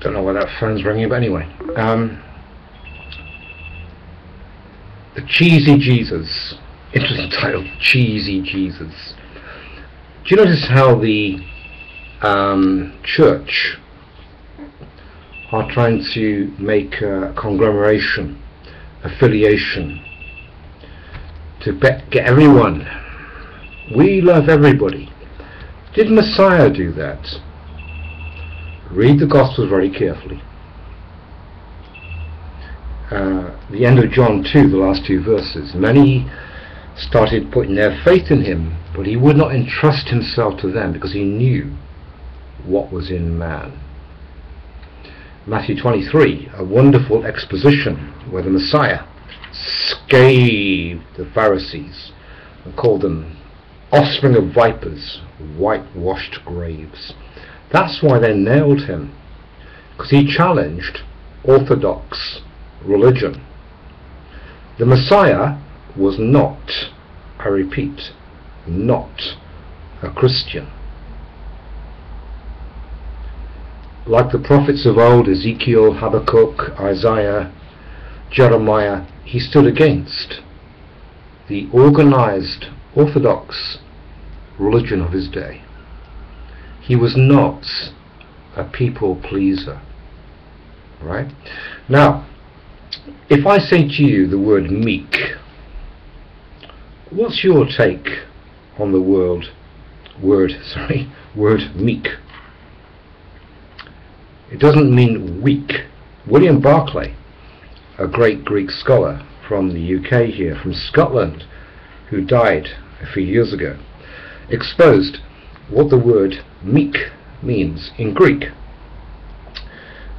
Don't know why that phone's ringing, but anyway. The Cheesy Jesus. Interesting title, Cheesy Jesus. Do you notice how the church are trying to make a conglomeration, affiliation, to get everyone? We love everybody. Did Messiah do that? Read the Gospels very carefully. The end of John 2, the last two verses. Many started putting their faith in him, but he would not entrust himself to them because he knew what was in man. Matthew 23, a wonderful exposition where the Messiah scathed the Pharisees and called them offspring of vipers, whitewashed graves. That's why they nailed him, because he challenged orthodox religion. The Messiah was not, I repeat, not a Christian. Like the prophets of old, Ezekiel, Habakkuk, Isaiah, Jeremiah, he stood against the organized orthodox religion of his day. He was not a people pleaser. Right? Now, if I say to you the word meek, what's your take on the word meek? It doesn't mean weak. William Barclay, a great Greek scholar from the UK here, from Scotland, who died a few years ago, exposed what the word meek means in Greek.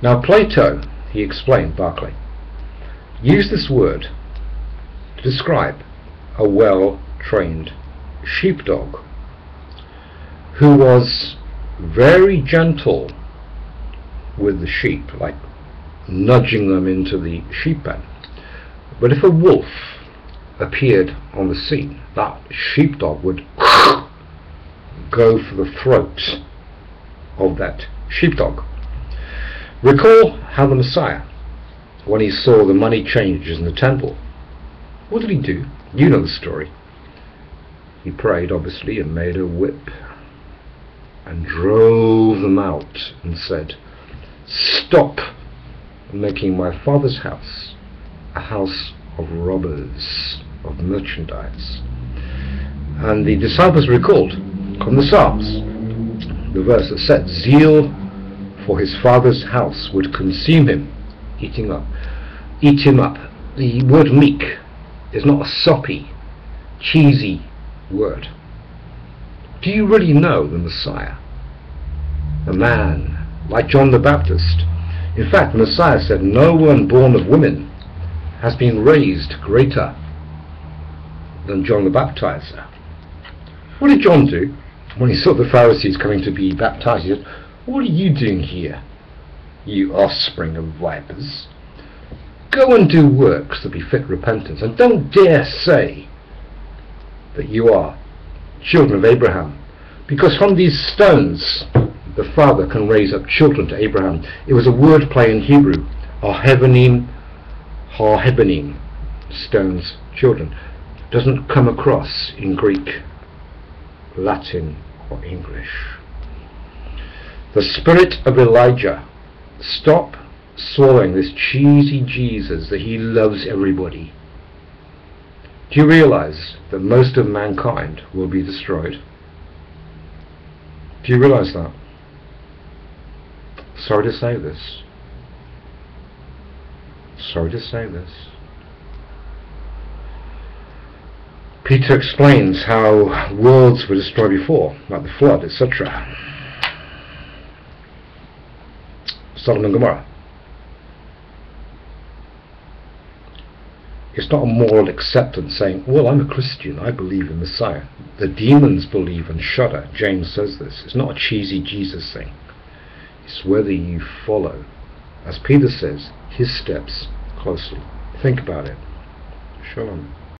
Now Plato, he explained, Barclay, used this word to describe a well-trained sheepdog who was very gentle with the sheep, like nudging them into the sheep pen. But if a wolf appeared on the scene, that sheepdog would go for the throat of that sheepdog. Recall how the Messiah, when he saw the money changers in the temple, what did he do? You know the story. He prayed, obviously, and made a whip and drove them out and said, "Stop making my Father's house a house of robbers, of merchandise." And the disciples recalled from the Psalms the verse that said, "Zeal for his Father's house would consume him," eat him up. The word meek is not a soppy, cheesy word. Do you really know the Messiah? A man like John the Baptist. In fact, the Messiah said, "No one born of women has been raised greater than John the Baptizer." What did John do when he saw the Pharisees coming to be baptized? He said, "What are you doing here, you offspring of vipers? Go and do works that befit repentance, and don't dare say that you are children of Abraham, because from these stones the Father can raise up children to Abraham." It was a word play in Hebrew, Har-Hebanim, stones, children. Doesn't come across in Greek, Latin or English. The spirit of Elijah. Stop swallowing this cheesy Jesus that he loves everybody. Do you realize that most of mankind will be destroyed? Do you realize that? Sorry to say this. Sorry to say this. Peter explains how worlds were destroyed before, like the flood, etc. Sodom and Gomorrah. It's not a moral acceptance saying, "Well, I'm a Christian, I believe in Messiah. The demons believe and shudder." James says this. It's not a cheesy Jesus thing. It's whether you follow, as Peter says, his steps closely. Think about it. Shalom.